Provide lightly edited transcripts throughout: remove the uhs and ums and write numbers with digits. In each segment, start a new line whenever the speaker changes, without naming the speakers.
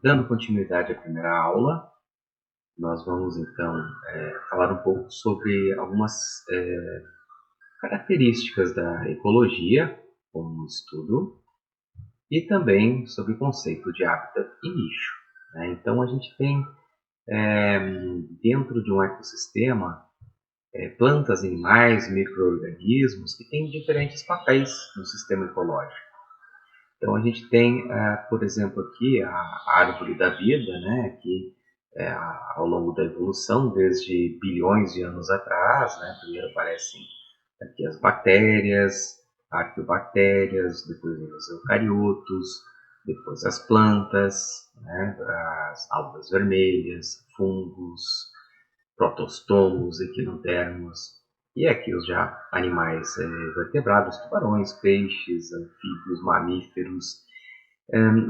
Dando continuidade à primeira aula, nós vamos então falar um pouco sobre algumas características da ecologia como um estudo e também sobre o conceito de habitat e nicho, né? Então a gente tem dentro de um ecossistema plantas, animais, micro-organismos que têm diferentes papéis no sistema ecológico. Então a gente tem, por exemplo, aqui a árvore da vida, né, que ao longo da evolução, desde bilhões de anos atrás, né, primeiro aparecem aqui as bactérias, arqueobactérias, depois os eucariotos, depois as plantas, né, as algas vermelhas, fungos, protostomos, equinodermos, e aqui os já animais vertebrados, tubarões, peixes, anfíbios, mamíferos.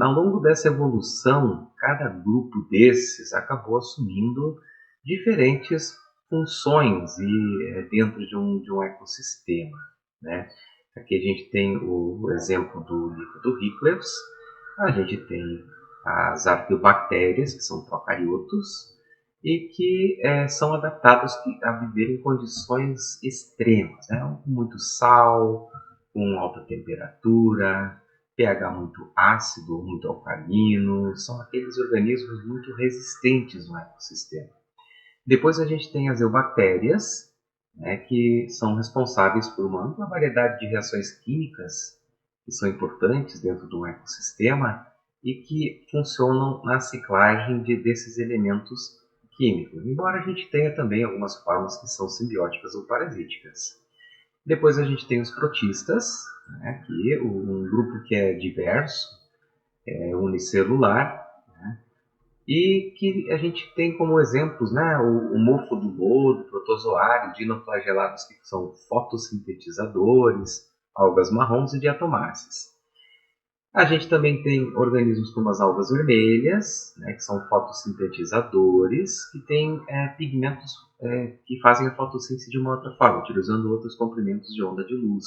Ao longo dessa evolução, cada grupo desses acabou assumindo diferentes funções dentro de um ecossistema, né? Aqui a gente tem o exemplo do livro do Ricklews, a gente tem as arqueobactérias, que são procariotos, e que são adaptados a viver em condições extremas, né? Com muito sal, com alta temperatura, pH muito ácido, muito alcalino, são aqueles organismos muito resistentes no ecossistema. Depois a gente tem as eubactérias, né, que são responsáveis por uma ampla variedade de reações químicas que são importantes dentro do ecossistema e que funcionam na ciclagem desses elementos químicos, embora a gente tenha também algumas formas que são simbióticas ou parasíticas. Depois a gente tem os protistas, né, que é um grupo que é diverso, unicelular, e que a gente tem como exemplos, né, o mofo do lodo, protozoário, dinoflagelados que são fotossintetizadores, algas marrons e diatomáceas. A gente também tem organismos como as algas vermelhas, né, que são fotossintetizadores, que têm pigmentos que fazem a fotossíntese de uma outra forma, utilizando outros comprimentos de onda de luz.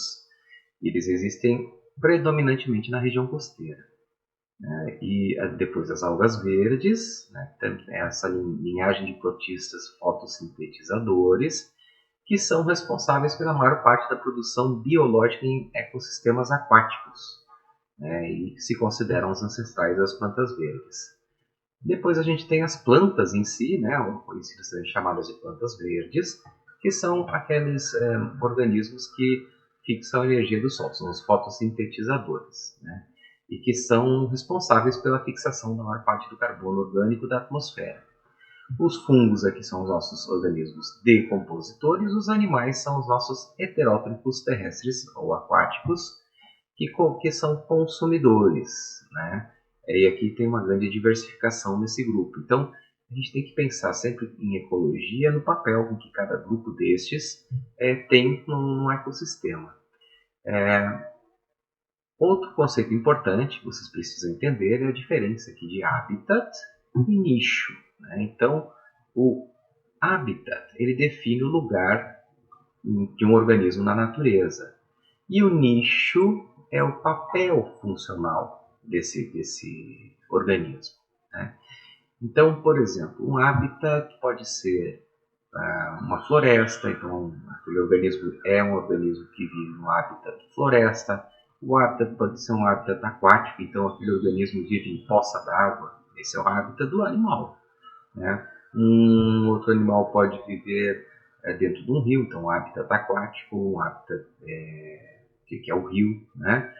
Eles existem predominantemente na região costeira. E depois as algas verdes, né, essa linhagem de protistas fotossintetizadores, que são responsáveis pela maior parte da produção biológica em ecossistemas aquáticos, né, e se consideram os ancestrais das plantas verdes. Depois a gente tem as plantas em si, né, conhecidas chamadas de plantas verdes, que são aqueles organismos que fixam a energia do Sol, são os fotossintetizadores, né, e que são responsáveis pela fixação da maior parte do carbono orgânico da atmosfera. Os fungos aqui são os nossos organismos decompositores, os animais são os nossos heterótrofos terrestres ou aquáticos, que são consumidores, né? E aqui tem uma grande diversificação nesse grupo. Então, a gente tem que pensar sempre em ecologia, no papel que cada grupo destes tem no ecossistema. Outro conceito importante que vocês precisam entender é a diferença aqui de habitat e nicho, né? Então, o habitat ele define o lugar de um organismo na natureza. E o nicho é o papel funcional desse organismo, né? Então, por exemplo, um habitat pode ser uma floresta, então aquele organismo é um organismo que vive no habitat de floresta. O habitat pode ser um habitat aquático, então aquele organismo vive em poça d'água, esse é o habitat do animal, né? Um outro animal pode viver dentro de um rio, então um habitat aquático, um habitat que é o rio, né?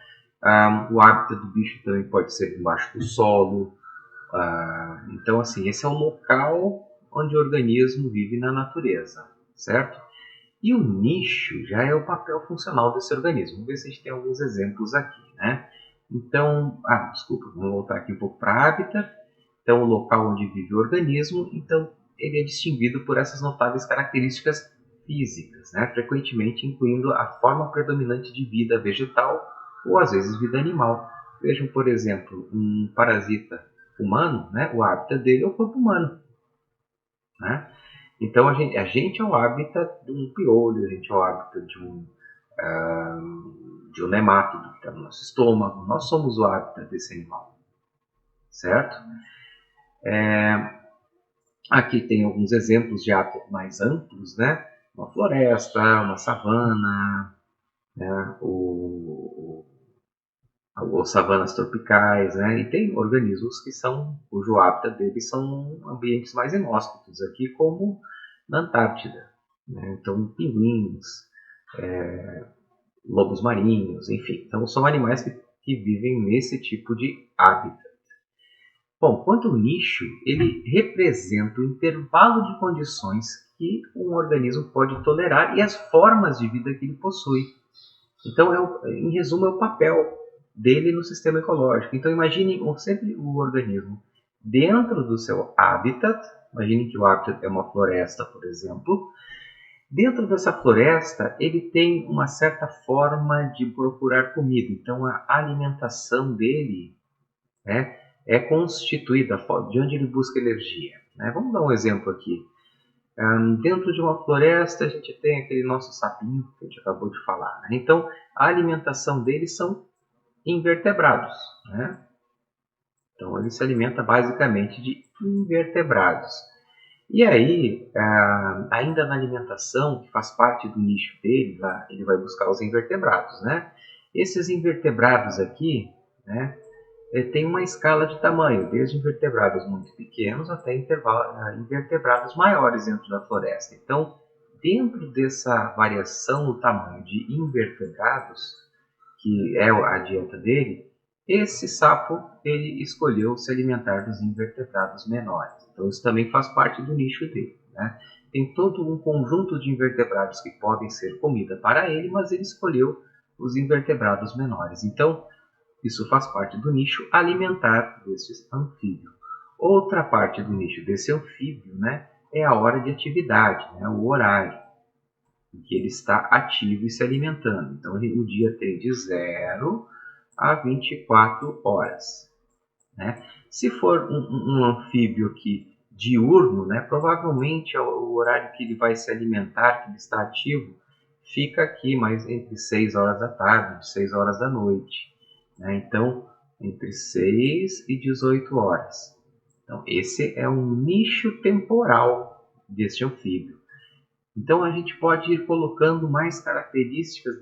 O hábitat do bicho também pode ser embaixo do solo. Então, assim, esse é o local onde o organismo vive na natureza, certo? E o nicho já é o papel funcional desse organismo. Vamos ver se a gente tem alguns exemplos aqui, né? Então, desculpa, vamos voltar aqui um pouco para hábitat. Então, o local onde vive o organismo, então, ele é distinguido por essas notáveis características físicas, né? Frequentemente incluindo a forma predominante de vida vegetal ou às vezes vida animal. Vejam, por exemplo, um parasita humano, né? O hábitat dele é o corpo humano, né? Então a gente é o hábitat de um piolho, a gente é o hábitat de um nemátodo que está no nosso estômago, nós somos o hábitat desse animal, certo? Aqui tem alguns exemplos de hábitat mais amplos, né? Uma floresta, uma savana, né? Ou savanas tropicais, né? E tem organismos cujo hábitat deles são ambientes mais inóspitos, aqui como na Antártida, né? Então, pinguins, lobos marinhos, enfim. Então, são animais que vivem nesse tipo de hábitat. Bom, quanto ao nicho, ele representa o intervalo de condições que um organismo pode tolerar e as formas de vida que ele possui. Então, em resumo, é o papel dele no sistema ecológico. Então, imagine sempre o organismo dentro do seu habitat. Imagine que o habitat é uma floresta, por exemplo. Dentro dessa floresta, ele tem uma certa forma de procurar comida. Então, a alimentação dele, né, é constituída de onde ele busca energia, né? Vamos dar um exemplo aqui. Dentro de uma floresta, a gente tem aquele nosso sapinho que a gente acabou de falar, né? Então, a alimentação deles são invertebrados, né? Então, ele se alimenta basicamente de invertebrados. E aí, ainda na alimentação, que faz parte do nicho dele, ele vai buscar os invertebrados, né? Esses invertebrados aqui, né, tem uma escala de tamanho, desde invertebrados muito pequenos até invertebrados maiores dentro da floresta. Então, dentro dessa variação no tamanho de invertebrados, que é a dieta dele, esse sapo ele escolheu se alimentar dos invertebrados menores. Então, isso também faz parte do nicho dele, né? Tem todo um conjunto de invertebrados que podem ser comida para ele, mas ele escolheu os invertebrados menores. Então, isso faz parte do nicho alimentar desse anfíbio. Outra parte do nicho desse anfíbio, né, é a hora de atividade, né, o horário em que ele está ativo e se alimentando. Então, o dia tem de 0 a 24 horas. Né? Se for um anfíbio aqui diurno, né, provavelmente o horário que ele vai se alimentar, que ele está ativo, fica aqui mais entre 6 horas da tarde, 6 horas da noite. Né? Então, entre 6 e 18 horas. Então, esse é um nicho temporal deste anfíbio. Então, a gente pode ir colocando mais características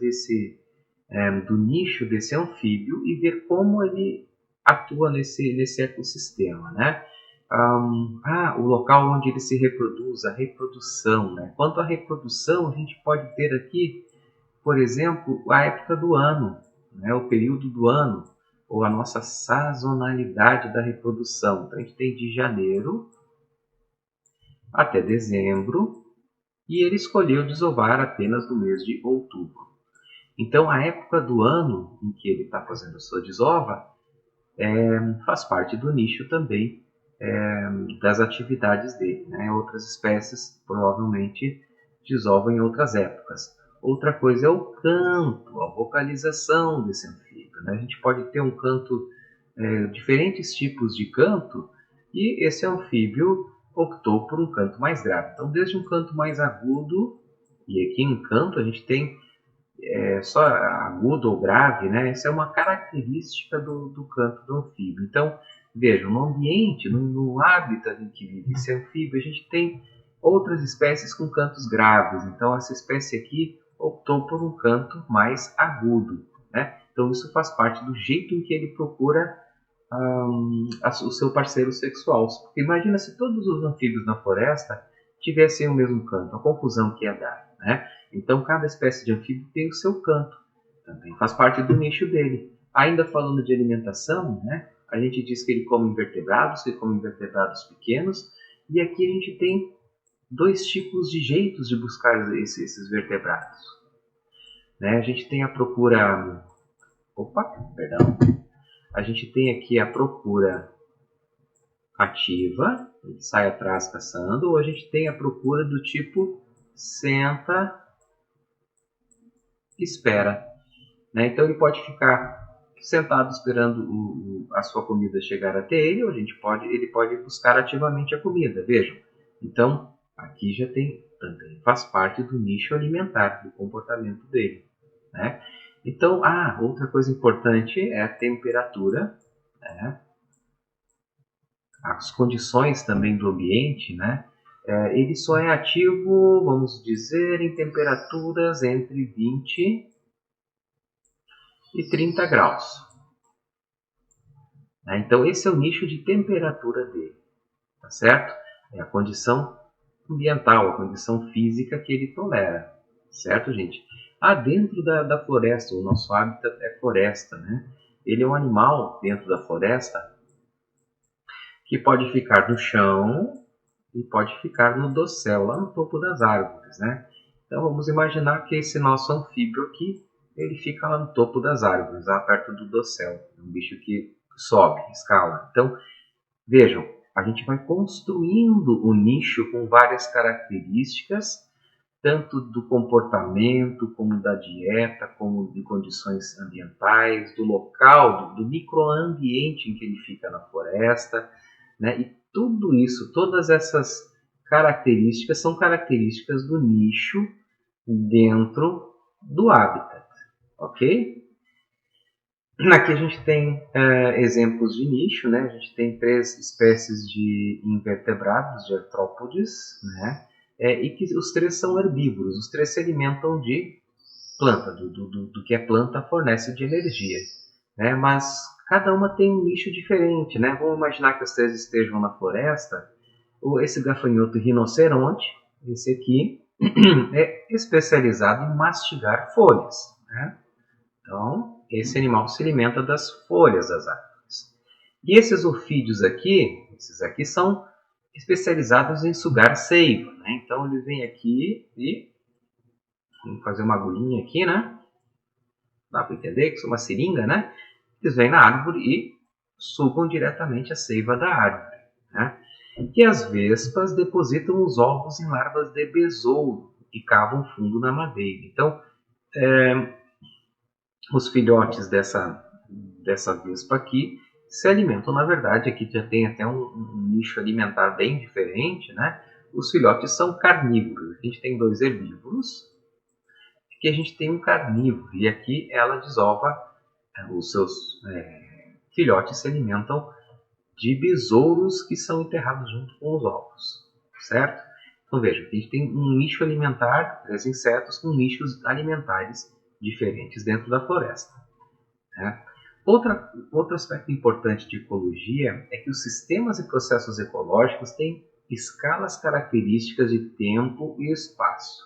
do nicho desse anfíbio e ver como ele atua nesse ecossistema. Né? O local onde ele se reproduz, a reprodução. Né? Quanto à reprodução, a gente pode ter aqui, por exemplo, a época do ano, né? O período do ano, ou a nossa sazonalidade da reprodução. Então, a gente tem de janeiro até dezembro, e ele escolheu desovar apenas no mês de outubro. Então, a época do ano em que ele está fazendo a sua desova faz parte do nicho também das atividades dele. Né? Outras espécies provavelmente desovam em outras épocas. Outra coisa é o canto, a vocalização desse anfíbio. Né? A gente pode ter um canto, diferentes tipos de canto, e esse anfíbio optou por um canto mais grave. Então, desde um canto mais agudo, e aqui em canto a gente tem só agudo ou grave, né? Essa é uma característica do canto do anfíbio. Então, vejam, no ambiente, no hábitat em que vive esse anfíbio, a gente tem outras espécies com cantos graves. Então, essa espécie aqui optou por um canto mais agudo, né? Então, isso faz parte do jeito em que ele procura o seu parceiro sexual. Porque imagina se todos os anfíbios na floresta tivessem o mesmo canto, a confusão que ia dar, né? Então, cada espécie de anfíbio tem o seu canto, também faz parte do nicho dele. Ainda falando de alimentação, né? A gente diz que ele come invertebrados, pequenos, e aqui a gente tem dois tipos de jeitos de buscar esses vertebrados. Né? A gente tem a procura... perdão. A gente tem aqui a procura ativa, ele sai atrás caçando, ou a gente tem a procura do tipo senta, espera. Né? Então ele pode ficar sentado esperando a sua comida chegar até ele, ou ele pode buscar ativamente a comida. Vejam, então aqui já também faz parte do nicho alimentar, do comportamento dele. Né? Então, outra coisa importante é a temperatura. Né? as condições também do ambiente, né? Ele só é ativo, vamos dizer, em temperaturas entre 20 e 30 graus. Né? Então, esse é o nicho de temperatura dele, tá certo? É a condição ambiental, a condição física que ele tolera, certo, gente? Dentro da floresta, o nosso hábitat é floresta, né? Ele é um animal dentro da floresta que pode ficar no chão e pode ficar no dossel, lá no topo das árvores, né? Então vamos imaginar que esse nosso anfíbio aqui, ele fica lá no topo das árvores, lá perto do dossel. É um bicho que sobe, escala. Então, vejam, a gente vai construindo o nicho com várias características, tanto do comportamento, como da dieta, como de condições ambientais, do local, do microambiente em que ele fica na floresta, né? E tudo isso, todas essas características são características do nicho dentro do habitat, ok? Aqui a gente tem exemplos de nicho, né? A gente tem 3 espécies de invertebrados, de artrópodes, né? E que os 3 são herbívoros, os 3 se alimentam de planta, do que a planta fornece de energia, né? Mas cada uma tem um nicho diferente, né? Vamos imaginar que os 3 estejam na floresta. Esse gafanhoto rinoceronte, esse aqui, é especializado em mastigar folhas, né? Então, esse animal se alimenta das folhas das árvores. E esses ofídeos aqui, esses aqui são especializados em sugar seiva, né? Então, eles vêm aqui e vamos fazer uma agulhinha aqui, né? Dá para entender que isso é uma seringa, né? Eles vêm na árvore e sugam diretamente a seiva da árvore, né? E as vespas depositam os ovos em larvas de besouro que cavam fundo na madeira. Então, os filhotes dessa vespa aqui se alimentam, na verdade, aqui já tem até um nicho alimentar bem diferente, né? Os filhotes são carnívoros. A gente tem 2 herbívoros, aqui a gente tem um carnívoro, e aqui ela desova, os seus filhotes se alimentam de besouros que são enterrados junto com os ovos, certo? Então veja, a gente tem um nicho alimentar, 3 insetos com nichos alimentares diferentes dentro da floresta, né? Outro aspecto importante de ecologia é que os sistemas e processos ecológicos têm escalas características de tempo e espaço.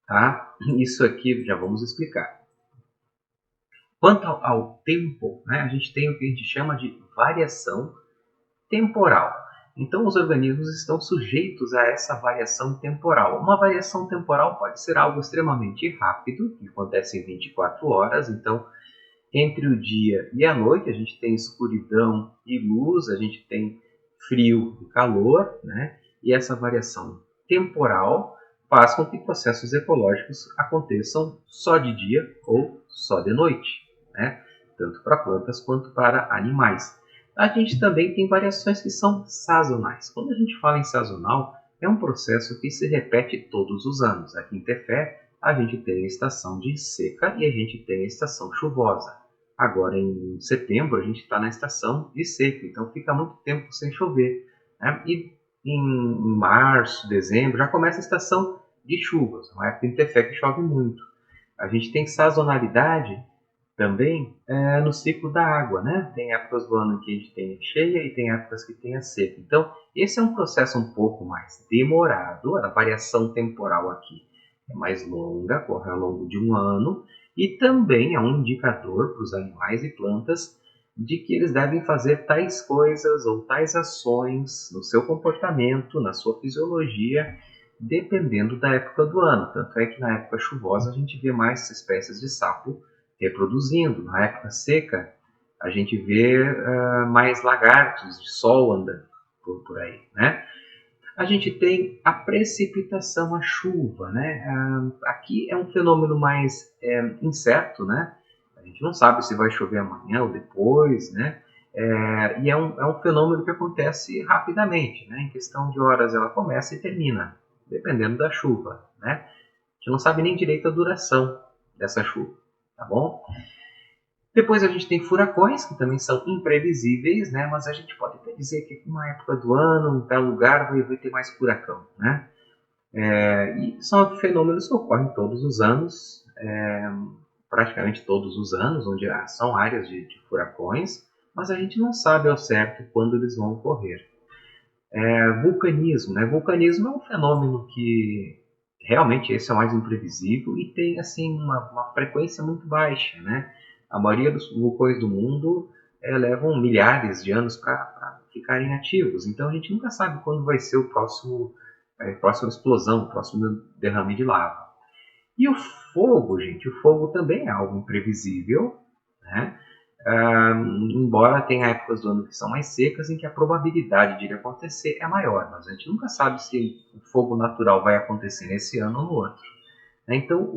Tá? Isso aqui já vamos explicar. Quanto ao tempo, né, a gente tem o que a gente chama de variação temporal. Então, os organismos estão sujeitos a essa variação temporal. Uma variação temporal pode ser algo extremamente rápido, que acontece em 24 horas. Então, entre o dia e a noite, a gente tem escuridão e luz, a gente tem frio e calor, né? E essa variação temporal faz com que processos ecológicos aconteçam só de dia ou só de noite, né? Tanto para plantas quanto para animais. A gente também tem variações que são sazonais. Quando a gente fala em sazonal, é um processo que se repete todos os anos. Aqui em Tefé, a gente tem a estação de seca e a gente tem a estação chuvosa. Agora, em setembro, a gente está na estação de seca, então fica muito tempo sem chover, né? E em março, dezembro, já começa a estação de chuvas, uma época em Tefé que chove muito. A gente tem sazonalidade também no ciclo da água, né? Tem épocas do ano que a gente tem a cheia e tem épocas que tem a seca. Então, esse é um processo um pouco mais demorado, a variação temporal aqui é mais longa, corre ao longo de um ano, e também é um indicador para os animais e plantas de que eles devem fazer tais coisas ou tais ações no seu comportamento, na sua fisiologia, dependendo da época do ano. Tanto é que na época chuvosa a gente vê mais espécies de sapo reproduzindo. Na época seca, a gente vê mais lagartos de sol andando por aí, né? A gente tem a precipitação, a chuva, né? Aqui é um fenômeno mais incerto, né? A gente não sabe se vai chover amanhã ou depois, né? E é um fenômeno que acontece rapidamente, né? Em questão de horas ela começa e termina, dependendo da chuva, né? A gente não sabe nem direito a duração dessa chuva, tá bom? Depois a gente tem furacões, que também são imprevisíveis, né? Mas a gente pode até dizer que uma época do ano, em tal lugar, vai ter mais furacão, né? E são fenômenos que ocorrem todos os anos, praticamente todos os anos, onde são áreas de furacões, mas a gente não sabe ao certo quando eles vão ocorrer. Vulcanismo, né? Vulcanismo é um fenômeno que realmente esse é o mais imprevisível e tem assim uma frequência muito baixa, né? A maioria dos vulcões do mundo levam milhares de anos para ficarem ativos, então a gente nunca sabe quando vai ser o próxima explosão, o próximo derrame de lava. E o fogo, gente, o fogo também é algo imprevisível, né? Embora tenha épocas do ano que são mais secas em que a probabilidade de ele acontecer é maior, mas a gente nunca sabe se o fogo natural vai acontecer nesse ano ou no outro. Então,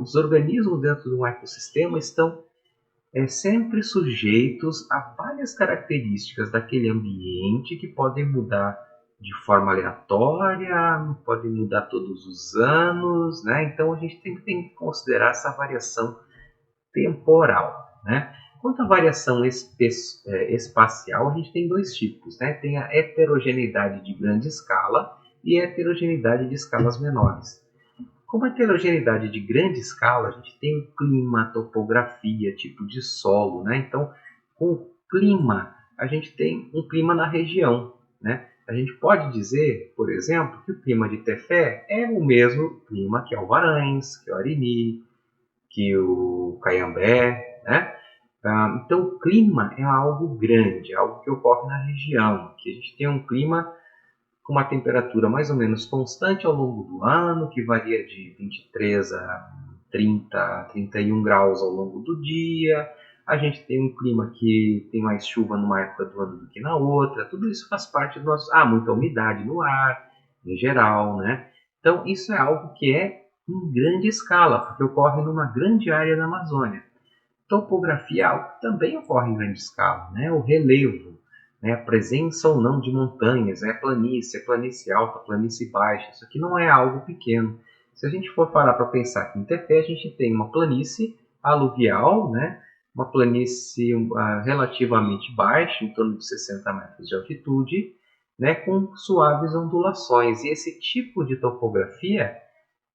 os organismos dentro de um ecossistema estão sempre sujeitos a várias características daquele ambiente que podem mudar de forma aleatória, podem mudar todos os anos, né? Então a gente tem que considerar essa variação temporal, né? Quanto à variação espacial, a gente tem dois tipos, né? Tem a heterogeneidade de grande escala e a heterogeneidade de escalas menores. Como a heterogeneidade de grande escala, a gente tem o clima, topografia, tipo de solo, né? Então, com o clima, a gente tem um clima na região, né? A gente pode dizer, por exemplo, que o clima de Tefé é o mesmo clima que Alvarães, que o Arini, que o Caiambé, né? Então, o clima é algo grande, algo que ocorre na região, que a gente tem um clima com uma temperatura mais ou menos constante ao longo do ano, que varia de 23 a 30, 31 graus ao longo do dia. A gente tem um clima que tem mais chuva numa época do ano do que na outra. Tudo isso faz parte do nosso... muita umidade no ar, em geral, né? Então, isso é algo que é em grande escala, porque ocorre numa grande área da Amazônia. Topografia é algo que também ocorre em grande escala, né? O relevo, né? A presença ou não de montanhas, planície alta, planície baixa, isso aqui não é algo pequeno. Se a gente for parar para pensar que em Tefé a gente tem uma planície aluvial, né? Uma planície relativamente baixa, em torno de 60 metros de altitude, né? Com suaves ondulações. E esse tipo de topografia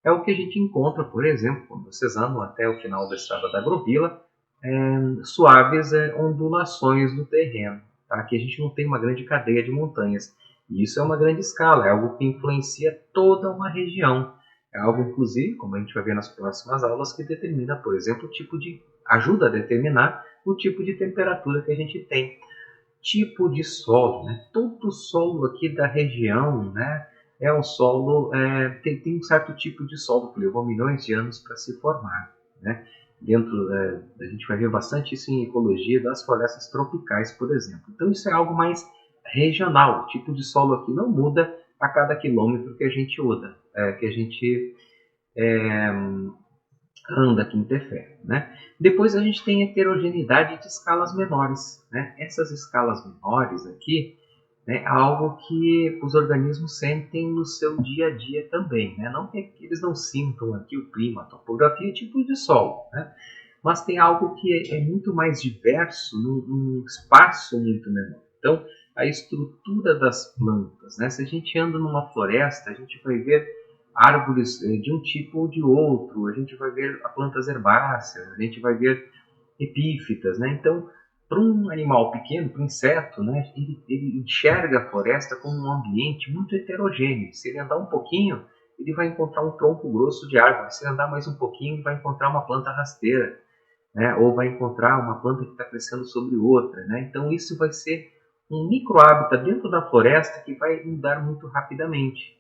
é o que a gente encontra, por exemplo, quando vocês andam até o final da estrada da Agrovila, suaves ondulações do terreno. Tá? Aqui a gente não tem uma grande cadeia de montanhas. E isso é uma grande escala, é algo que influencia toda uma região. É algo, inclusive, como a gente vai ver nas próximas aulas, que determina, por exemplo, ajuda a determinar o tipo de temperatura que a gente tem. Tipo de solo, né? Todo solo aqui da região, né? É um solo, tem um certo tipo de solo que levou milhões de anos para se formar, né? A gente vai ver bastante isso em ecologia das florestas tropicais, por exemplo. Então isso é algo mais regional. O tipo de solo aqui não muda a cada quilômetro que a gente anda aqui em Tefé, né? Depois a gente tem heterogeneidade de escalas menores, né? Essas escalas menores aqui, né, é algo que os organismos sentem no seu dia a dia também, né? Não que eles não sintam aqui o clima, a topografia e tipo de solo, né? Mas tem algo que é muito mais diverso num espaço muito menor. Então, a estrutura das plantas, né? Se a gente anda numa floresta, a gente vai ver árvores de um tipo ou de outro, a gente vai ver plantas herbáceas, a gente vai ver epífitas, né? Então, para um animal pequeno, para um inseto, né, ele enxerga a floresta como um ambiente muito heterogêneo. Se ele andar um pouquinho, ele vai encontrar um tronco grosso de árvore. Se ele andar mais um pouquinho, ele vai encontrar uma planta rasteira, né? Ou vai encontrar uma planta que está crescendo sobre outra, né? Então, isso vai ser um microhábitat dentro da floresta que vai mudar muito rapidamente,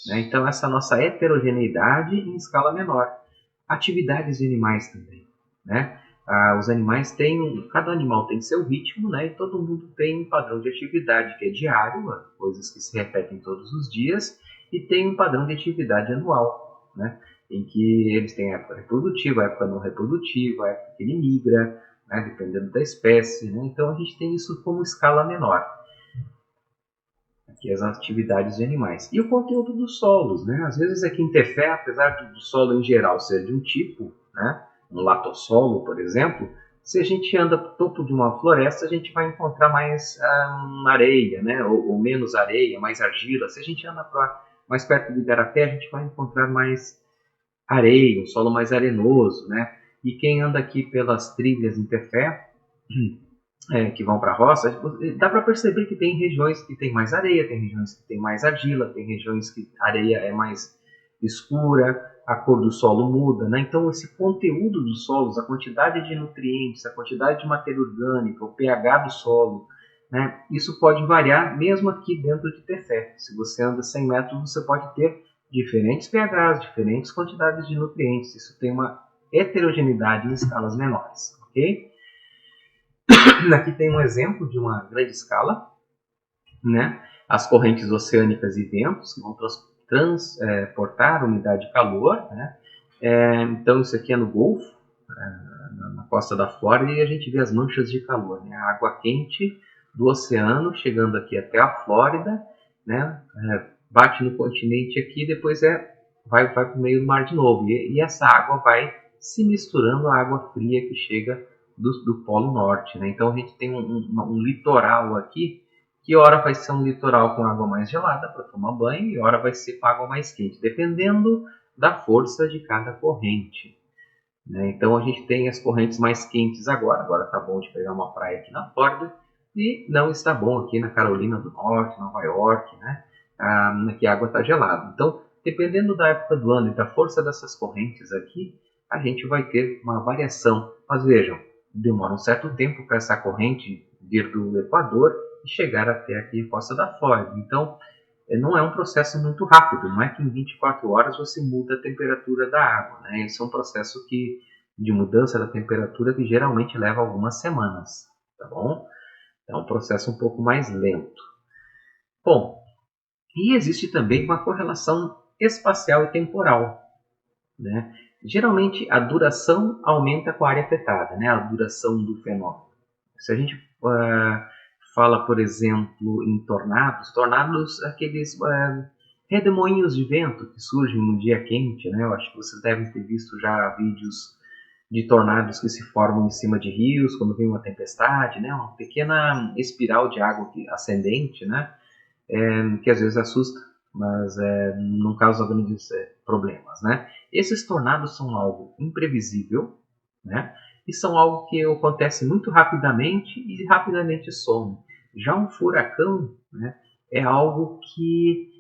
né? Então, essa nossa heterogeneidade em escala menor. Atividades de animais também, né? Os animais têm, cada animal tem seu ritmo, né? E todo mundo tem um padrão de atividade que é diário, coisas que se repetem todos os dias, e tem um padrão de atividade anual, né? Em que eles têm a época reprodutiva, a época não reprodutiva, a época que ele migra, né? Dependendo da espécie, né? Então a gente tem isso como escala menor, aqui as atividades de animais. E o conteúdo dos solos, né? Às vezes aqui em Tefé, apesar do solo em geral ser de um tipo, né? Um latossolo, por exemplo, Se a gente anda para o topo de uma floresta, a gente vai encontrar mais areia, né? Ou menos areia, mais argila. Se a gente anda mais perto do igarapé, a gente vai encontrar mais areia, um solo mais arenoso, né? E quem anda aqui pelas trilhas em Tefé, que vão para a roça, dá para perceber que tem regiões que tem mais areia, tem regiões que tem mais argila, tem regiões que a areia é mais escura, a cor do solo muda, né? Então esse conteúdo dos solos, a quantidade de nutrientes, a quantidade de matéria orgânica, o pH do solo, né? Isso pode variar mesmo aqui dentro de Tefé. Se você anda 100 metros, você pode ter diferentes pHs, diferentes quantidades de nutrientes. Isso tem uma heterogeneidade em escalas menores, ok? Aqui tem um exemplo de uma grande escala, né? As correntes oceânicas e ventos que vão transportar umidade e calor, né? Então isso aqui é no Golfo, na costa da Flórida, e a gente vê as manchas de calor, né? A água quente do oceano chegando aqui até a Flórida, né? Bate no continente aqui, depois vai para o meio do mar de novo, e essa água vai se misturando à água fria que chega do Polo Norte, né? Então a gente tem um litoral aqui que hora vai ser um litoral com água mais gelada para tomar banho e hora vai ser com água mais quente, dependendo da força de cada corrente, né? Então a gente tem as correntes mais quentes agora está bom de pegar uma praia aqui na Flórida e não está bom aqui na Carolina do Norte, Nova York, né? Que a água está gelada. Então, dependendo da época do ano e da força dessas correntes aqui, a gente vai ter uma variação. Mas vejam, demora um certo tempo para essa corrente vir do Equador e chegar até aqui a costa da Flórida. Então, não é um processo muito rápido, não é que em 24 horas você muda a temperatura da água, né? Esse é um processo de mudança da temperatura que geralmente leva algumas semanas, tá bom? É um processo um pouco mais lento. Bom, e existe também uma correlação espacial e temporal, né? Geralmente a duração aumenta com a área afetada, né? A duração do fenômeno. Se a gente fala, por exemplo, em tornados, aqueles redemoinhos de vento que surgem no dia quente, né? Eu acho que vocês devem ter visto já vídeos de tornados que se formam em cima de rios quando vem uma tempestade, né? Uma pequena espiral de água ascendente, né? Que às vezes assusta, mas não causa grandes problemas, né? Esses tornados são algo imprevisível, né? E são algo que acontece muito rapidamente e rapidamente some. Já um furacão, né, é algo que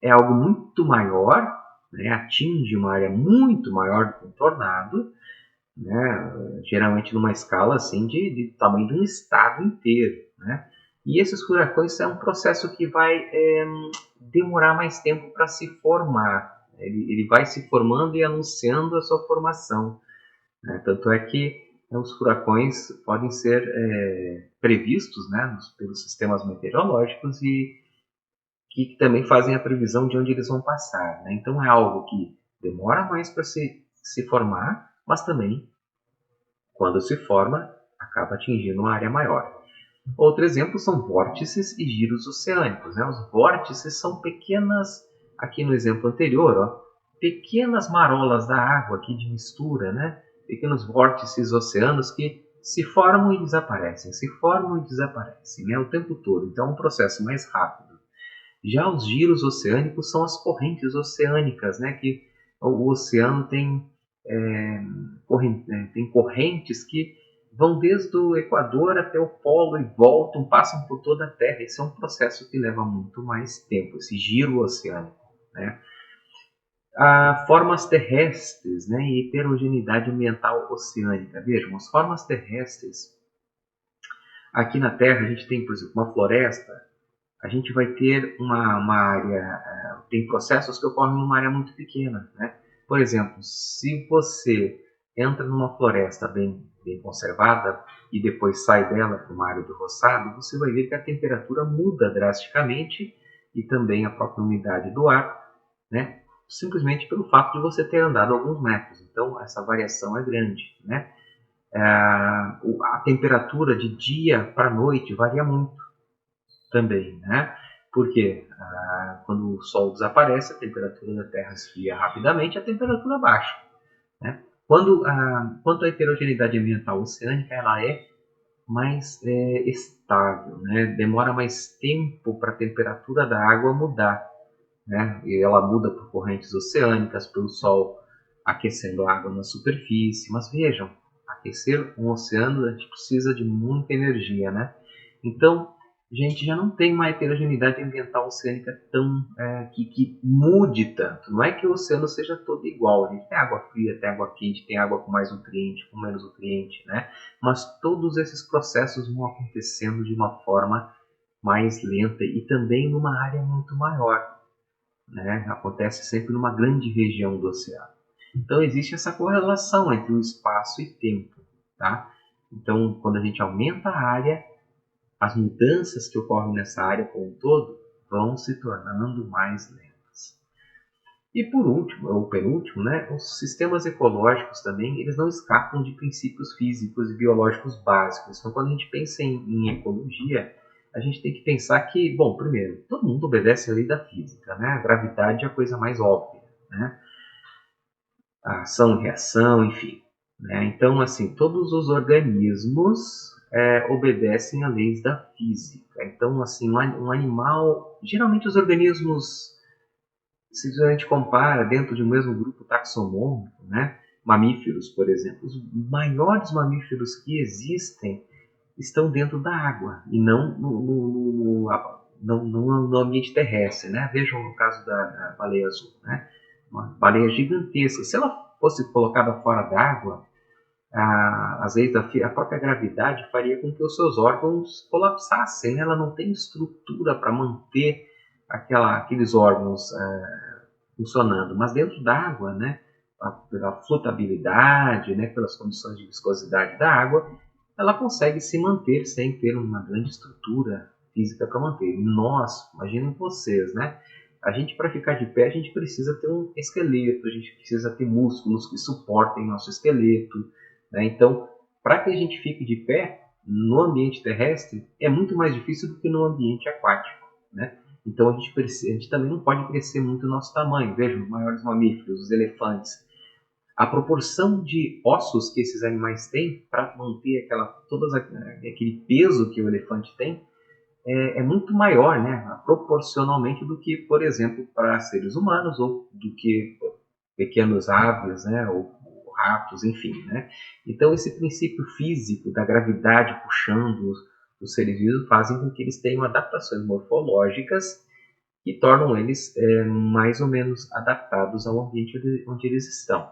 é algo muito maior, né, atinge uma área muito maior do que um tornado, né, geralmente numa escala assim de tamanho de um estado inteiro, né? E esses furacões é um processo que vai demorar mais tempo para se formar. Ele vai se formando e anunciando a sua formação, né? Tanto é que os furacões podem ser previstos, né, pelos sistemas meteorológicos e que também fazem a previsão de onde eles vão passar, né? Então é algo que demora mais para se formar, mas também, quando se forma, acaba atingindo uma área maior. Outro exemplo são vórtices e giros oceânicos, né? Os vórtices são pequenas, aqui no exemplo anterior, ó, pequenas marolas da água aqui de mistura, né? Pequenos vórtices oceanos que se formam e desaparecem, se formam e desaparecem, né? O tempo todo. Então é um processo mais rápido. Já os giros oceânicos são as correntes oceânicas, né? Que o oceano tem correntes que vão desde o Equador até o Polo e voltam, passam por toda a Terra. Esse é um processo que leva muito mais tempo, esse giro oceânico, né? Há formas terrestres, né, e heterogeneidade ambiental oceânica. Vejam, as formas terrestres, aqui na Terra a gente tem, por exemplo, uma floresta, a gente vai ter uma área, tem processos que ocorrem numa área muito pequena, né? Por exemplo, se você entra numa floresta bem conservada e depois sai dela para uma área do roçado, você vai ver que a temperatura muda drasticamente e também a própria umidade do ar, né? Simplesmente pelo fato de você ter andado alguns metros. Então, essa variação é grande, né? A temperatura de dia para noite varia muito também, né? Porque quando o Sol desaparece, a temperatura da Terra esfria rapidamente, a temperatura baixa, né? Quanto à heterogeneidade ambiental oceânica, ela é mais estável, né? Demora mais tempo para a temperatura da água mudar, né? E ela muda por correntes oceânicas, pelo Sol aquecendo a água na superfície. Mas vejam, aquecer um oceano a gente precisa de muita energia, né? Então, a gente já não tem uma heterogeneidade ambiental oceânica tão que mude tanto. Não é que o oceano seja todo igual. A gente tem água fria, tem água quente, tem água com mais nutriente, com menos nutriente, né? Mas todos esses processos vão acontecendo de uma forma mais lenta e também numa área muito maior, né? Acontece sempre numa grande região do oceano. Então existe essa correlação entre o espaço e tempo, tá? Então, quando a gente aumenta a área, as mudanças que ocorrem nessa área como um todo vão se tornando mais lentas. E por último, ou penúltimo, né, os sistemas ecológicos também, eles não escapam de princípios físicos e biológicos básicos. Então, quando a gente pensa em ecologia, a gente tem que pensar que, bom, primeiro, todo mundo obedece à lei da física, né? A gravidade é a coisa mais óbvia, né? A ação e reação, enfim. Né? Então, assim, todos os organismos obedecem a leis da física. Então, assim, um animal, geralmente os organismos, se a gente compara dentro de um mesmo grupo taxonômico, né? Mamíferos, por exemplo, os maiores mamíferos que existem estão dentro da água e não no ambiente terrestre, né? Vejam no caso da baleia azul, né? Uma baleia gigantesca. Se ela fosse colocada fora d'água, às vezes a própria gravidade faria com que os seus órgãos colapsassem, né? Ela não tem estrutura para manter aqueles órgãos funcionando. Mas dentro d'água, né? Pela flutabilidade, né? Pelas condições de viscosidade da água, ela consegue se manter sem ter uma grande estrutura física para manter. E nós, imaginem vocês, né? A gente, para ficar de pé, a gente precisa ter um esqueleto, a gente precisa ter músculos que suportem nosso esqueleto, né? Então, para que a gente fique de pé no ambiente terrestre, é muito mais difícil do que no ambiente aquático, né? Então, a gente também não pode crescer muito o nosso tamanho. Vejam, os maiores mamíferos, os elefantes, a proporção de ossos que esses animais têm para manter aquele peso que o elefante tem é muito maior, né, proporcionalmente do que, por exemplo, para seres humanos ou do que pequenos aves, né, ou ratos, enfim, né? Então esse princípio físico da gravidade puxando os seres vivos fazem com que eles tenham adaptações morfológicas que tornam eles mais ou menos adaptados ao ambiente onde eles estão.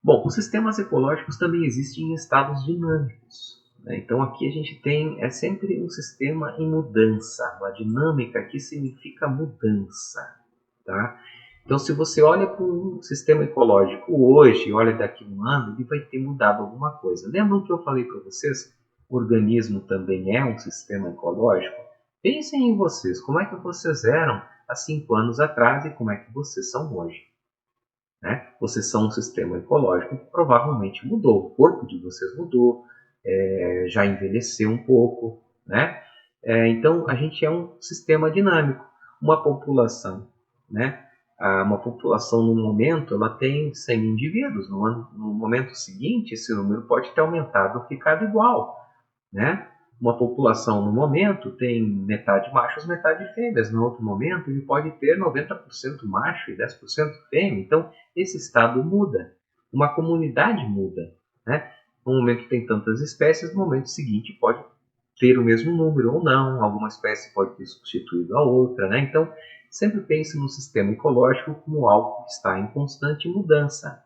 Bom, os sistemas ecológicos também existem em estados dinâmicos, né? Então aqui a gente tem sempre um sistema em mudança. A dinâmica aqui significa mudança, tá? Então se você olha para um sistema ecológico hoje e olha daqui a um ano, ele vai ter mudado alguma coisa. Lembram que eu falei para vocês? O organismo também é um sistema ecológico? Pensem em vocês, como é que vocês eram há 5 anos atrás e como é que vocês são hoje. Né? Vocês são um sistema ecológico que provavelmente mudou. O corpo de vocês mudou, já envelheceu um pouco. Né? Então, a gente é um sistema dinâmico. Uma população, né? Uma população no momento ela tem 100 indivíduos. No momento seguinte, esse número pode ter aumentado ou ficado igual. Né? Uma população no momento tem metade machos, metade fêmeas. No outro momento, ele pode ter 90% macho e 10% fêmea. Então, esse estado muda. Uma comunidade muda. Né? No momento que tem tantas espécies, no momento seguinte pode ter o mesmo número ou não. Alguma espécie pode ter substituído a outra. Né? Então, sempre pense no sistema ecológico como algo que está em constante mudança.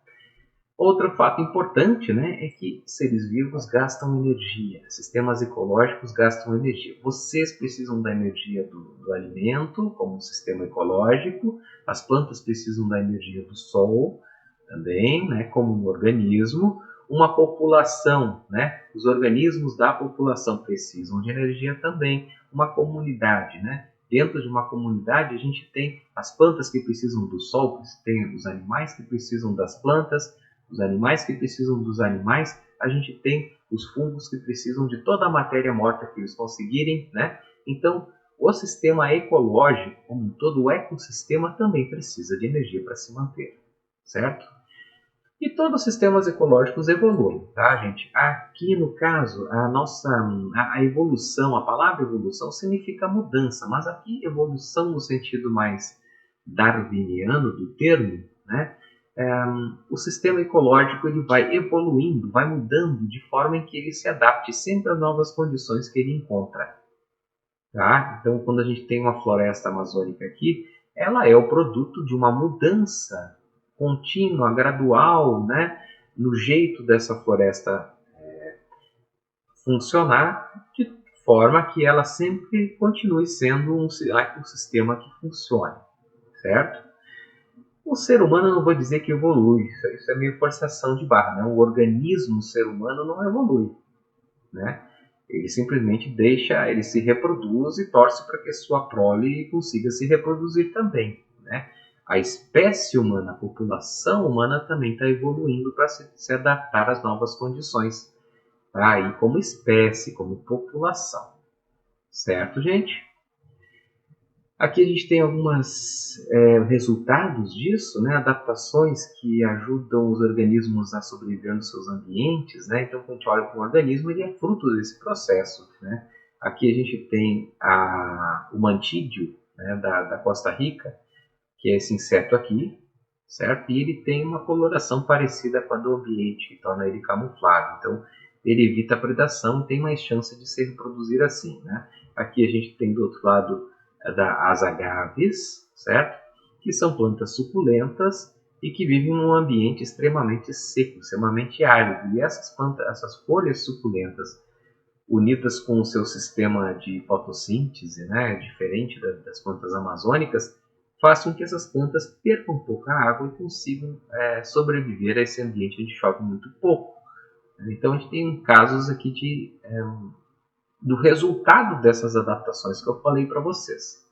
Outro fato importante, né, é que seres vivos gastam energia, sistemas ecológicos gastam energia. Vocês precisam da energia do alimento, como um sistema ecológico, as plantas precisam da energia do sol, também, né, como um organismo. Uma população, né, os organismos da população precisam de energia também. Uma comunidade, né, dentro de uma comunidade a gente tem as plantas que precisam do sol, tem os animais que precisam das plantas, os animais que precisam dos animais, a gente tem os fungos que precisam de toda a matéria morta que eles conseguirem, né? Então, o sistema ecológico, como todo o ecossistema, também precisa de energia para se manter, certo? E todos os sistemas ecológicos evoluem, tá, gente? Aqui, no caso, a evolução, a palavra evolução significa mudança, mas aqui evolução no sentido mais darwiniano do termo, né? O sistema ecológico ele vai evoluindo, vai mudando de forma em que ele se adapte sempre às novas condições que ele encontra. Tá? Então, quando a gente tem uma floresta amazônica aqui, ela é o produto de uma mudança contínua, gradual, né, no jeito dessa floresta funcionar, de forma que ela sempre continue sendo um sistema que funcione, certo? O ser humano, eu não vou dizer que evolui, isso é meio forçação de barra, né? O organismo, o ser humano, não evolui, né? Ele simplesmente deixa, ele se reproduz e torce para que sua prole consiga se reproduzir também, né? A espécie humana, a população humana também está evoluindo para se adaptar às novas condições, tá? E como espécie, como população, certo, gente? Aqui a gente tem alguns resultados disso, né? Adaptações que ajudam os organismos a sobreviver nos seus ambientes, né? Então, quando a gente olha para um organismo, ele é fruto desse processo, né? Aqui a gente tem o mantídeo, né, da Costa Rica, que é esse inseto aqui, certo? E ele tem uma coloração parecida com a do ambiente, que torna ele camuflado. Então, ele evita a predação e tem mais chance de se reproduzir assim, né? Aqui a gente tem do outro lado das agaves, certo? Que são plantas suculentas e que vivem num ambiente extremamente seco, extremamente árido. E essas plantas, essas folhas suculentas, unidas com o seu sistema de fotossíntese, né, diferente das plantas amazônicas, fazem com que essas plantas percam um pouco a água e consigam sobreviver a esse ambiente onde chove muito pouco. Então a gente tem casos aqui do resultado dessas adaptações que eu falei para vocês.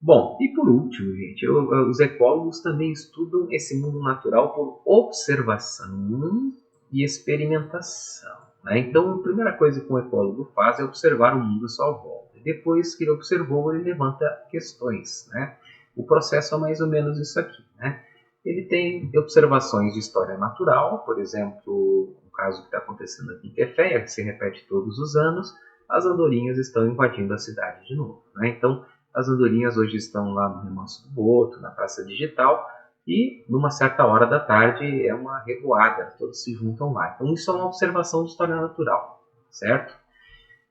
Bom, e por último, gente, os ecólogos também estudam esse mundo natural por observação e experimentação, né? Então, a primeira coisa que um ecólogo faz é observar o mundo à sua volta. E depois que ele observou, ele levanta questões, né? O processo é mais ou menos isso aqui, né? Ele tem observações de história natural, por exemplo, o caso que está acontecendo aqui em Teféia, que se repete todos os anos, as andorinhas estão invadindo a cidade de novo, né? Então, as andorinhas hoje estão lá no Remanso do Boto, na Praça Digital, e numa certa hora da tarde é uma revoada, todos se juntam lá. Então isso é uma observação de história natural, certo?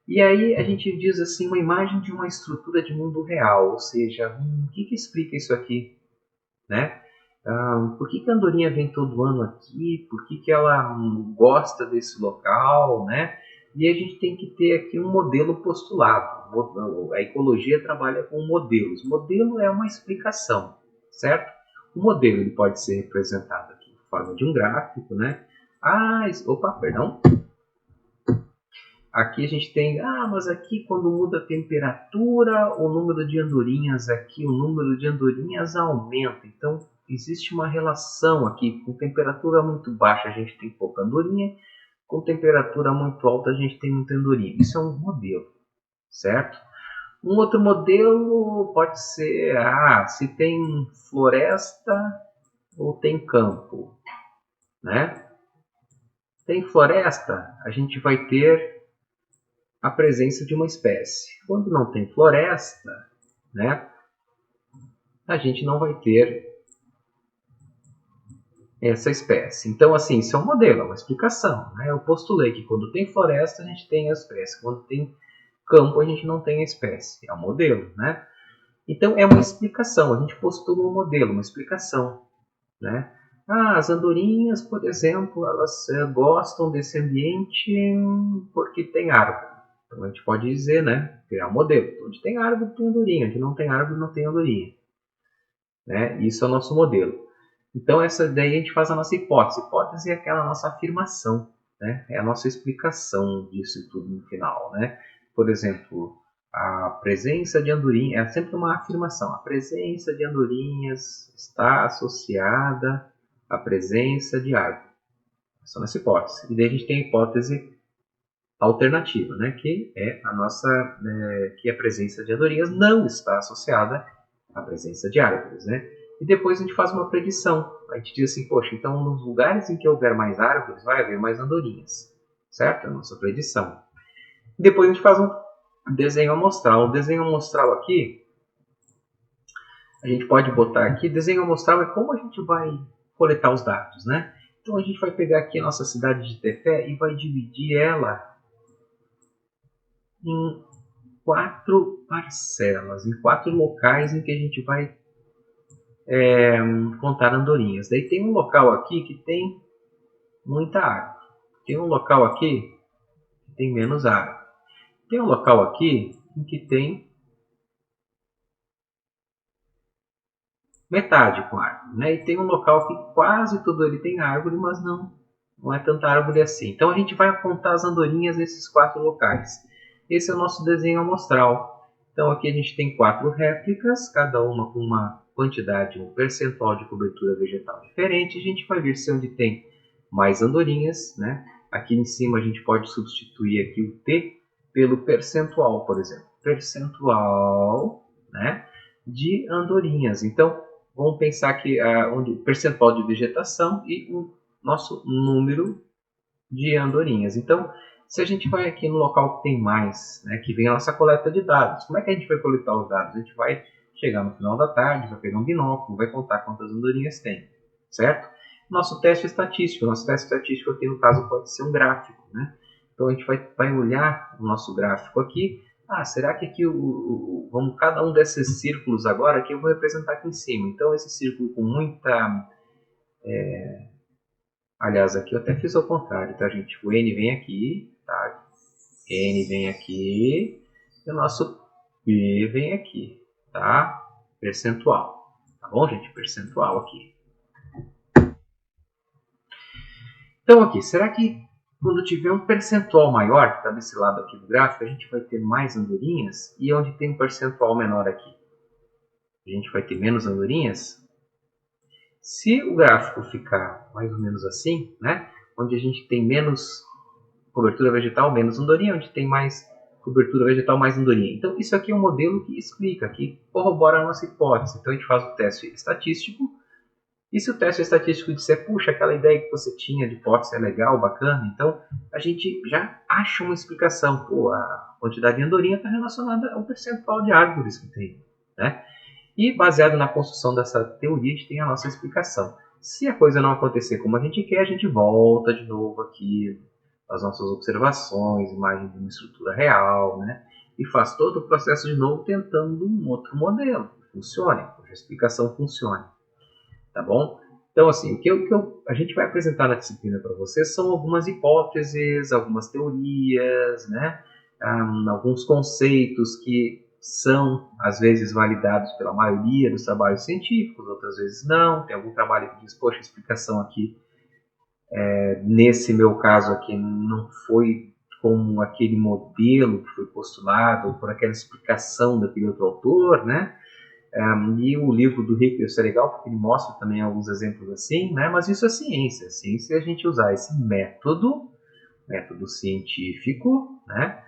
E aí a gente diz assim, uma imagem de uma estrutura de mundo real, ou seja, o que explica isso aqui, né? Por que a andorinha vem todo ano aqui? Por que ela gosta desse local, né? E a gente tem que ter aqui um modelo postulado. A ecologia trabalha com modelos. Modelo é uma explicação, certo? O modelo ele pode ser representado aqui em forma de um gráfico, né? Perdão. Aqui a gente tem, mas aqui quando muda a temperatura, o número de andorinhas aqui, o número de andorinhas aumenta. Então, existe uma relação aqui. Com temperatura muito baixa, a gente tem pouca andorinha. Com temperatura muito alta, a gente tem muita andorinha. Isso é um modelo, certo? Um outro modelo pode ser, se tem floresta ou tem campo, né? Tem floresta, a gente vai ter a presença de uma espécie. Quando não tem floresta, né, a gente não vai ter essa espécie. Então, assim, isso é um modelo, é uma explicação, né? Eu postulei que quando tem floresta, a gente tem a espécie. Quando tem campo, a gente não tem a espécie. É um modelo, né? Então, é uma explicação. A gente postula um modelo, uma explicação, né? As andorinhas, por exemplo, elas gostam desse ambiente porque tem árvore. Então, a gente pode dizer, né? Criar um modelo. Onde tem árvore, tem andorinha. Onde não tem árvore, não tem andorinha. Né? Isso é o nosso modelo. Então, essa daí a gente faz a nossa hipótese. Hipótese é aquela nossa afirmação, né? É a nossa explicação disso tudo no final, né? Por exemplo, a presença de andorinhas é sempre uma afirmação. A presença de andorinhas está associada à presença de árvore. Essa é a nossa hipótese. E daí a gente tem a hipótese alternativa, né? Que é a nossa, que a presença de andorinhas não está associada à presença de árvores, né? e depois a gente faz uma predição. A gente diz assim, poxa, então nos lugares em que houver mais árvores, vai haver mais andorinhas, certo? É a nossa predição. E depois a gente faz um desenho amostral. O desenho amostral aqui, a gente pode botar aqui, desenho amostral é como a gente vai coletar os dados, né? Então a gente vai pegar aqui a nossa cidade de Tefé e vai dividir ela em 4 parcelas, em 4 locais em que a gente vai contar andorinhas. Daí tem um local aqui que tem muita árvore. Tem um local aqui que tem menos árvore. Tem um local aqui em que tem metade com árvore, né? E tem um local que quase tudo ele tem árvore, mas não é tanta árvore assim. Então a gente vai contar as andorinhas nesses 4 locais. Esse é o nosso desenho amostral. Então aqui a gente tem 4 réplicas, cada uma com uma quantidade, um percentual de cobertura vegetal diferente. A gente vai ver se onde tem mais andorinhas, né? Aqui em cima a gente pode substituir aqui o T pelo percentual, por exemplo. Percentual, né, de andorinhas. Então, vamos pensar que o percentual de vegetação e o nosso número de andorinhas. Então, se a gente vai aqui no local que tem mais, né, que vem a nossa coleta de dados, como é que a gente vai coletar os dados? A gente vai chegar no final da tarde, vai pegar um binóculo, vai contar quantas andorinhas tem, certo? Nosso teste estatístico aqui no caso pode ser um gráfico, né? Então a gente vai olhar o nosso gráfico aqui. Será que aqui vamos cada um desses círculos agora que eu vou representar aqui em cima. Então esse círculo com muita... aliás, aqui eu até fiz ao contrário, tá, gente? O N vem aqui, tá? N vem aqui e o nosso P vem aqui, tá? Percentual. Tá bom, gente? Percentual aqui. Então aqui, será que quando tiver um percentual maior, que está desse lado aqui do gráfico, a gente vai ter mais andorinhas? E onde tem um percentual menor aqui, a gente vai ter menos andorinhas? Se o gráfico ficar mais ou menos assim, né, onde a gente tem menos cobertura vegetal, menos andorinha, onde tem mais cobertura vegetal, mais andorinha. Então isso aqui é um modelo que explica, que corrobora a nossa hipótese. Então a gente faz o teste estatístico. E se o teste estatístico disser, puxa, aquela ideia que você tinha de hipótese é legal, bacana, então a gente já acha uma explicação. Pô, a quantidade de andorinha está relacionada ao percentual de árvores que tem, né? E baseado na construção dessa teoria, a gente tem a nossa explicação. Se a coisa não acontecer como a gente quer, a gente volta de novo aqui as nossas observações, imagem de uma estrutura real, né? E faz todo o processo de novo tentando um outro modelo que funcione, cuja explicação funcione. Tá bom? Então, assim, a gente vai apresentar na disciplina para vocês são algumas hipóteses, algumas teorias, né? Alguns conceitos que são, às vezes, validados pela maioria dos trabalhos científicos, outras vezes não. Tem algum trabalho que diz, poxa, a explicação aqui, nesse meu caso aqui, não foi como aquele modelo que foi postulado, ou por aquela explicação daquele outro autor, né? E o livro do Rico é legal, porque ele mostra também alguns exemplos assim, né? Mas isso é ciência. Ciência é a gente usar esse método científico, né?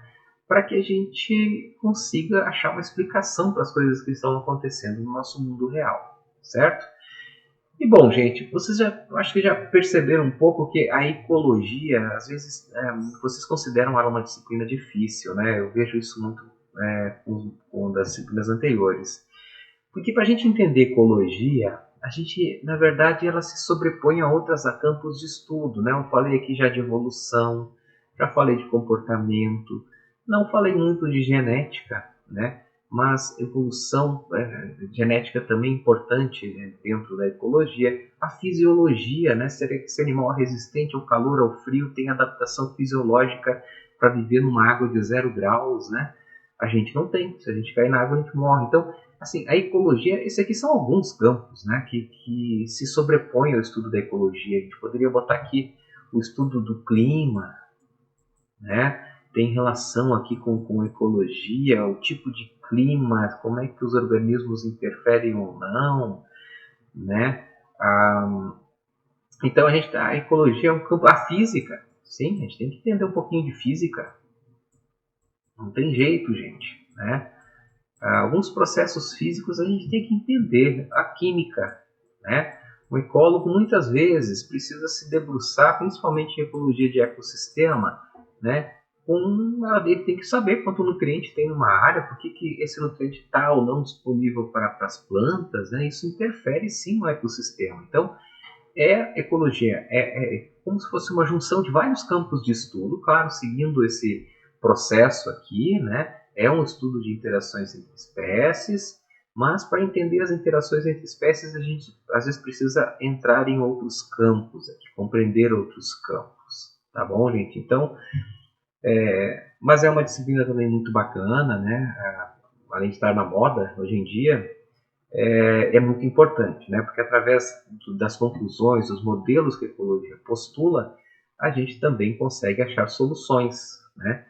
Para que a gente consiga achar uma explicação para as coisas que estão acontecendo no nosso mundo real, certo? E bom, gente, vocês acho que já perceberam um pouco que a ecologia, às vezes, vocês consideram ela uma disciplina difícil, né? Eu vejo isso muito com das disciplinas anteriores. Porque para a gente entender ecologia, a gente, na verdade, ela se sobrepõe a outras campos de estudo, né? Eu falei aqui já de evolução, já falei de comportamento, não falei muito de genética, né? Mas evolução, genética também é importante, né, dentro da ecologia. A fisiologia, né? Se animal é resistente ao calor, ao frio, tem adaptação fisiológica para viver numa água de 0 graus, né? A gente não tem. Se a gente cair na água, a gente morre. Então, assim, a ecologia, esses aqui são alguns campos, né, que se sobrepõem ao estudo da ecologia. A gente poderia botar aqui o estudo do clima, né? Tem relação aqui com ecologia, o tipo de clima, como é que os organismos interferem ou não, né? Então a ecologia é um campo, a física, sim, a gente tem que entender um pouquinho de física. Não tem jeito, gente, né? alguns processos físicos a gente tem que entender a química, né? O ecólogo muitas vezes precisa se debruçar, principalmente em ecologia de ecossistema, né? Ele tem que saber quanto nutriente tem numa área, por que esse nutriente está ou não disponível para as plantas, né? Isso interfere sim no ecossistema. Então, ecologia é como se fosse uma junção de vários campos de estudo, claro, seguindo esse processo aqui, né? É um estudo de interações entre espécies, mas para entender as interações entre espécies, a gente às vezes precisa entrar em outros campos, aqui, compreender outros campos. Tá bom, gente? Então, mas é uma disciplina também muito bacana, né? Além de estar na moda hoje em dia, é muito importante, né? Porque através das conclusões, dos modelos que a ecologia postula, a gente também consegue achar soluções, né?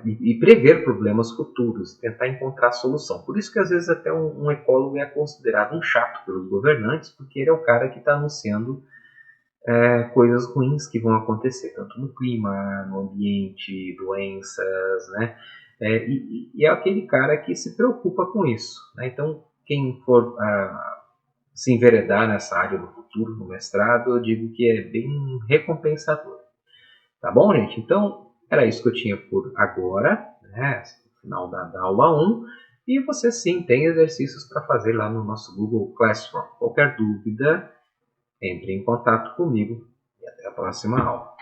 E prever problemas futuros, tentar encontrar solução. Por isso que às vezes até um ecólogo é considerado um chato pelos governantes, porque ele é o cara que está anunciando coisas ruins que vão acontecer, tanto no clima, no ambiente, doenças, né? E é aquele cara que se preocupa com isso, né? Então, quem for se enveredar nessa área no futuro, no mestrado, eu digo que é bem recompensador. Tá bom, gente? Então, era isso que eu tinha por agora, né? No final da aula 1. E você sim tem exercícios para fazer lá no nosso Google Classroom. Qualquer dúvida, entre em contato comigo e até a próxima aula.